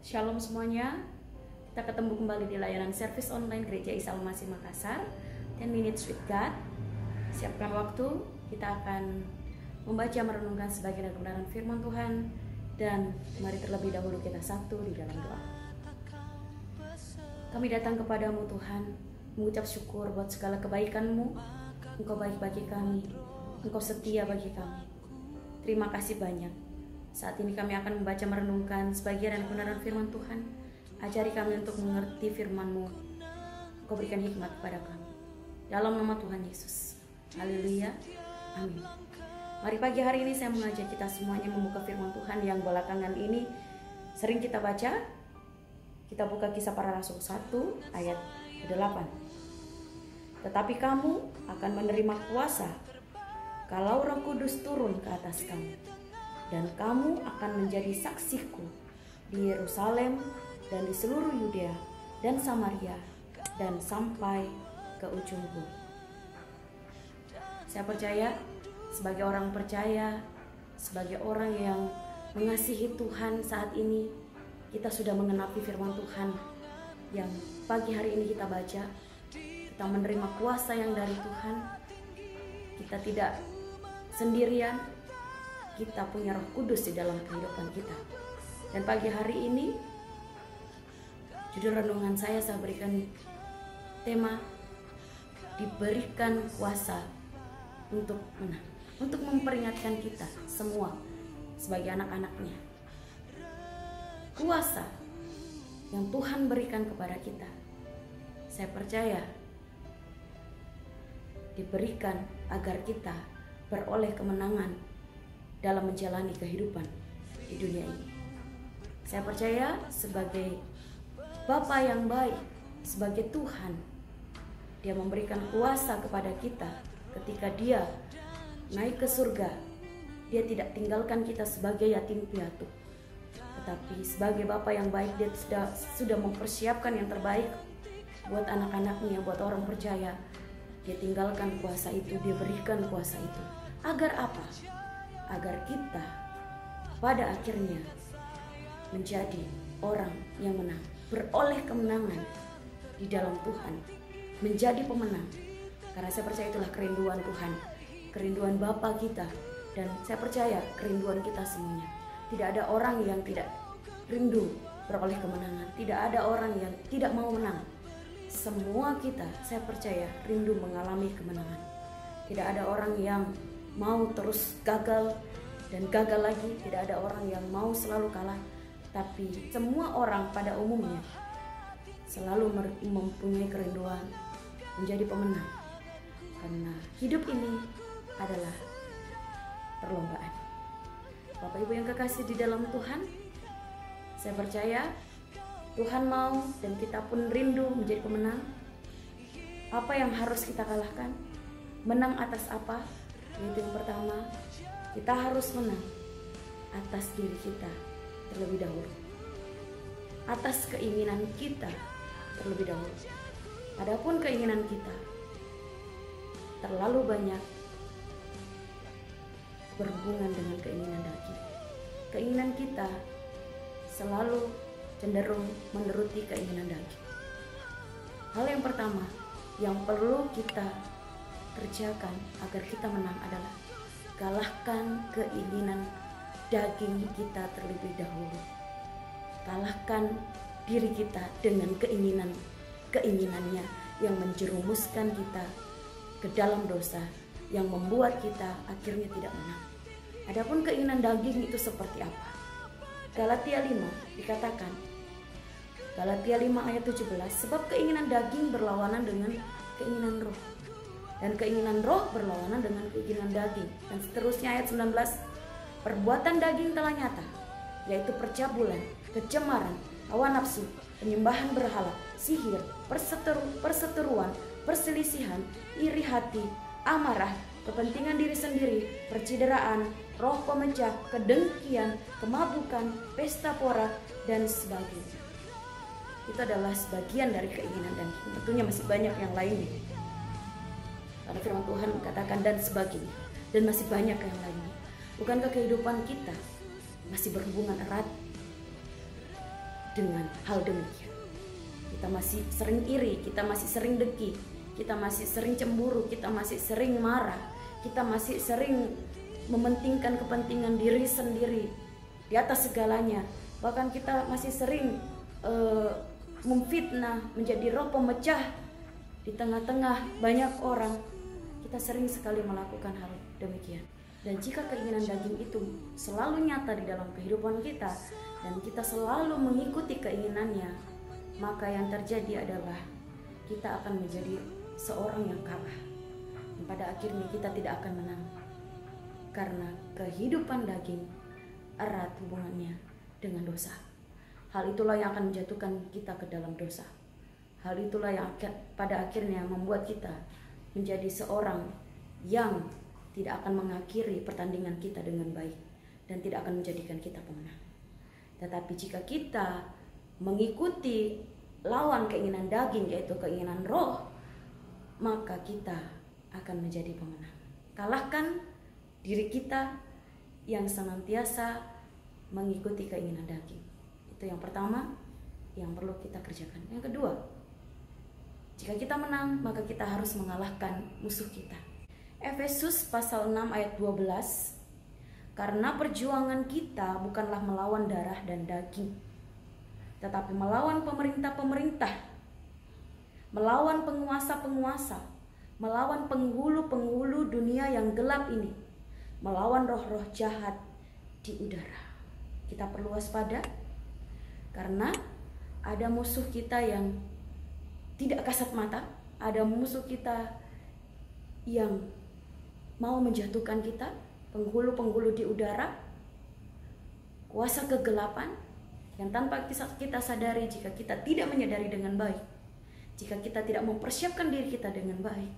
Shalom semuanya, kita ketemu kembali di layanan servis online Gereja Isa Al-Masih Makassar 10 Minutes with God. Siapkan waktu, kita akan membaca merenungkan sebagian dari kebenaran firman Tuhan. Dan mari terlebih dahulu kita satu di dalam doa. Kami datang kepadamu Tuhan, mengucap syukur buat segala kebaikan-Mu. Engkau baik bagi kami, Engkau setia bagi kami. Terima kasih banyak. Saat ini kami akan membaca merenungkan sebagian dari kebenaran firman Tuhan. Ajari kami untuk mengerti firman-Mu. Engkau berikan hikmat kepada kami. Dalam nama Tuhan Yesus. Haleluya. Amin. Mari pagi hari ini saya mengajak kita semuanya membuka firman Tuhan yang belakangan ini sering kita baca. Kita buka Kisah Para Rasul 1 ayat 8. Tetapi kamu akan menerima kuasa kalau Roh Kudus turun ke atas kamu. Dan kamu akan menjadi saksiku di Yerusalem dan di seluruh Yudea dan Samaria dan sampai ke ujung bumi. Saya percaya sebagai orang percaya, sebagai orang yang mengasihi Tuhan saat ini, kita sudah mengenapi firman Tuhan yang pagi hari ini kita baca. Kita menerima kuasa yang dari Tuhan. Kita tidak sendirian. Kita punya Roh Kudus di dalam kehidupan kita. Dan pagi hari ini judul renungan saya berikan tema diberikan kuasa untuk menang, untuk memperingatkan kita semua sebagai anak-anaknya. Kuasa yang Tuhan berikan kepada kita, saya percaya diberikan agar kita beroleh kemenangan dalam menjalani kehidupan di dunia ini. Saya percaya sebagai Bapa yang baik, sebagai Tuhan, Dia memberikan kuasa kepada kita ketika Dia naik ke surga. Dia tidak tinggalkan kita sebagai yatim piatu, tetapi sebagai Bapa yang baik, Dia sudah mempersiapkan yang terbaik buat anak-anaknya, buat orang percaya. Dia tinggalkan kuasa itu, Dia berikan kuasa itu. Agar apa? Agar kita pada akhirnya menjadi orang yang menang, beroleh kemenangan di dalam Tuhan, menjadi pemenang. Karena saya percaya itulah kerinduan Tuhan, kerinduan Bapa kita, dan saya percaya kerinduan kita semuanya. Tidak ada orang yang tidak rindu beroleh kemenangan, tidak ada orang yang tidak mau menang. Semua kita, saya percaya, rindu mengalami kemenangan. Tidak ada orang yang mau terus gagal dan gagal lagi. Tidak ada orang yang mau selalu kalah. Tapi semua orang pada umumnya selalu mempunyai kerinduan menjadi pemenang. Karena hidup ini adalah perlombaan. Bapak Ibu yang kekasih di dalam Tuhan, saya percaya Tuhan mau dan kita pun rindu menjadi pemenang. Apa yang harus kita kalahkan? Menang atas apa? Yaitu yang pertama, kita harus menang atas diri kita terlebih dahulu, atas keinginan kita terlebih dahulu. Adapun keinginan kita terlalu banyak berhubungan dengan keinginan daging. Keinginan kita selalu cenderung menuruti keinginan daging. Hal yang pertama yang perlu kita kerjakan agar kita menang adalah kalahkan keinginan daging kita terlebih dahulu. Kalahkan diri kita dengan keinginannya yang menjerumuskan kita ke dalam dosa, yang membuat kita akhirnya tidak menang. Adapun keinginan daging itu seperti apa? Galatia 5 dikatakan, Galatia 5 ayat 17, sebab keinginan daging berlawanan dengan keinginan roh, dan keinginan roh berlawanan dengan keinginan daging. Dan seterusnya ayat 19, perbuatan daging telah nyata, yaitu percabulan, kecemaran, hawa nafsu, penyembahan berhala, sihir, perseteruan, perselisihan, iri hati, amarah, kepentingan diri sendiri, percideraan, roh pemecah, kedengkian, kemabukan, pesta pora, dan sebagainya. Itu adalah sebagian dari keinginan daging. Tentunya masih banyak yang lainnya. Karena firman Tuhan katakan dan sebagainya, dan masih banyak yang lainnya. Bukankah kehidupan kita masih berhubungan erat dengan hal demikian. Kita masih sering iri, kita masih sering dengki, kita masih sering cemburu, kita masih sering marah, kita masih sering mementingkan kepentingan diri sendiri di atas segalanya. Bahkan kita masih sering memfitnah, menjadi roh pemecah di tengah-tengah banyak orang. Kita sering sekali melakukan hal demikian. Dan jika keinginan daging itu selalu nyata di dalam kehidupan kita dan kita selalu mengikuti keinginannya, maka yang terjadi adalah kita akan menjadi seorang yang kalah. Dan pada akhirnya kita tidak akan menang. Karena kehidupan daging erat hubungannya dengan dosa. Hal itulah yang akan menjatuhkan kita ke dalam dosa. Hal itulah yang pada akhirnya membuat kita menjadi seorang yang tidak akan mengakhiri pertandingan kita dengan baik dan tidak akan menjadikan kita pemenang. Tetapi jika kita mengikuti lawan keinginan daging, yaitu keinginan roh, maka kita akan menjadi pemenang. Kalahkan diri kita yang senantiasa mengikuti keinginan daging. Itu yang pertama yang perlu kita kerjakan. Yang kedua, jika kita menang, maka kita harus mengalahkan musuh kita. Efesus pasal 6 ayat 12. Karena perjuangan kita bukanlah melawan darah dan daging, tetapi melawan pemerintah-pemerintah, melawan penguasa-penguasa, melawan penghulu-penghulu dunia yang gelap ini, melawan roh-roh jahat di udara. Kita perlu waspada karena ada musuh kita yang tidak kasat mata, ada musuh kita yang mau menjatuhkan kita, penghulu-penghulu di udara, kuasa kegelapan yang tanpa kita sadari, jika kita tidak menyadari dengan baik, jika kita tidak mempersiapkan diri kita dengan baik,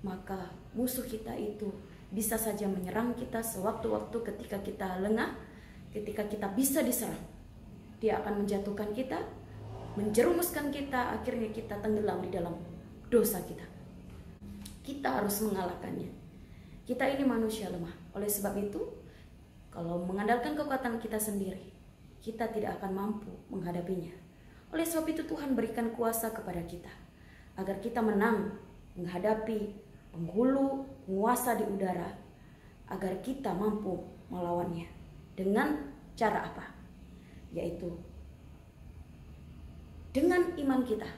maka musuh kita itu bisa saja menyerang kita sewaktu-waktu ketika kita lengah, ketika kita bisa diserang. Dia akan menjatuhkan kita, menjerumuskan kita, akhirnya kita tenggelam di dalam dosa kita. Kita harus mengalahkannya. Kita ini manusia lemah. Oleh sebab itu, kalau mengandalkan kekuatan kita sendiri, kita tidak akan mampu menghadapinya. Oleh sebab itu Tuhan berikan kuasa kepada kita, agar kita menang menghadapi penghulu, penguasa di udara, agar kita mampu melawannya. Dengan cara apa? Yaitu dengan iman kita,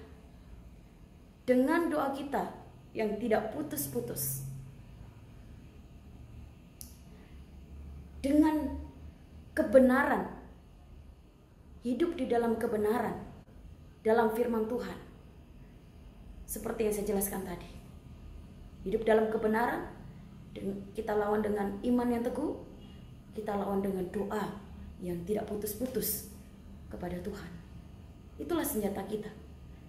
dengan doa kita yang tidak putus-putus, dengan kebenaran, hidup di dalam kebenaran, dalam firman Tuhan. Seperti yang saya jelaskan tadi, hidup dalam kebenaran, kita lawan dengan iman yang teguh, kita lawan dengan doa yang tidak putus-putus kepada Tuhan. Itulah senjata kita,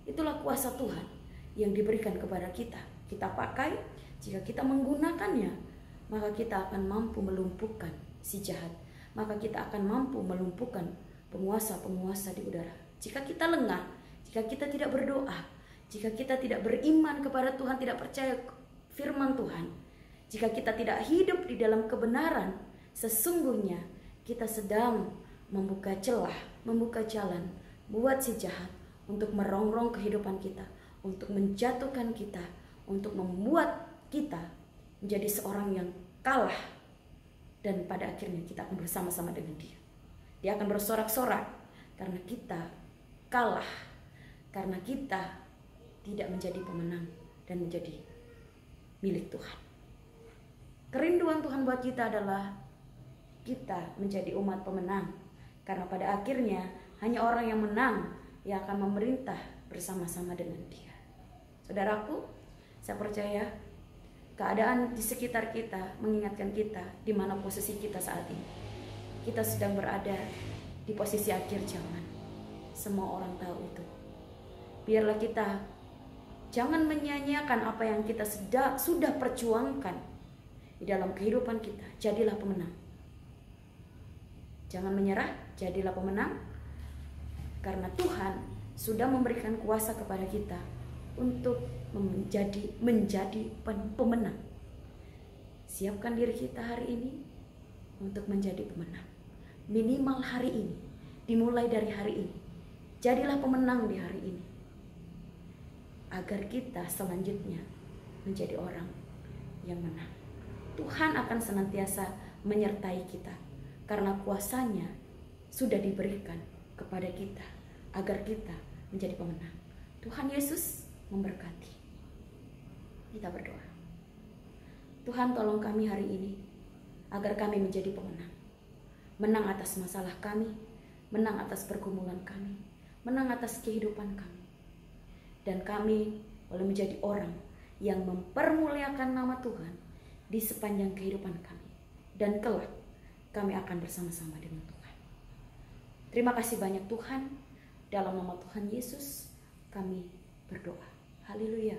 itulah kuasa Tuhan yang diberikan kepada kita. Kita pakai, jika kita menggunakannya, maka kita akan mampu melumpuhkan si jahat, maka kita akan mampu melumpuhkan penguasa-penguasa di udara. Jika kita lengah, jika kita tidak berdoa, jika kita tidak beriman kepada Tuhan, tidak percaya firman Tuhan, jika kita tidak hidup di dalam kebenaran, sesungguhnya kita sedang membuka celah, membuka jalan buat si jahat untuk merongrong kehidupan kita, untuk menjatuhkan kita, untuk membuat kita menjadi seorang yang kalah. Dan pada akhirnya kita akan bersama-sama dengan dia. Dia akan bersorak-sorak karena kita kalah, karena kita tidak menjadi pemenang dan menjadi milik Tuhan. Kerinduan Tuhan buat kita adalah kita menjadi umat pemenang, karena pada akhirnya hanya orang yang menang yang akan memerintah bersama-sama dengan dia. Saudaraku, saya percaya keadaan di sekitar kita mengingatkan kita di mana posisi kita saat ini. Kita sedang berada di posisi akhir zaman. Semua orang tahu itu. Biarlah kita jangan menyia-nyiakan apa yang kita sudah perjuangkan di dalam kehidupan kita. Jadilah pemenang. Jangan menyerah, jadilah pemenang. Karena Tuhan sudah memberikan kuasa kepada kita untuk menjadi pemenang. Siapkan diri kita hari ini untuk menjadi pemenang. Minimal hari ini, dimulai dari hari ini, Jadilah pemenang di hari ini, agar kita selanjutnya menjadi orang yang menang. Tuhan akan senantiasa menyertai kita, karena kuasanya sudah diberikan kepada kita, agar kita menjadi pemenang. Tuhan Yesus memberkati. Kita berdoa. Tuhan, tolong kami hari ini, agar kami menjadi pemenang. Menang atas masalah kami, menang atas pergumulan kami, menang atas kehidupan kami. Dan kami boleh menjadi orang yang mempermuliakan nama Tuhan di sepanjang kehidupan kami. Dan kelak kami akan bersama-sama dengan Tuhan. Terima kasih banyak Tuhan. Dalam nama Tuhan Yesus kami berdoa. Haleluya.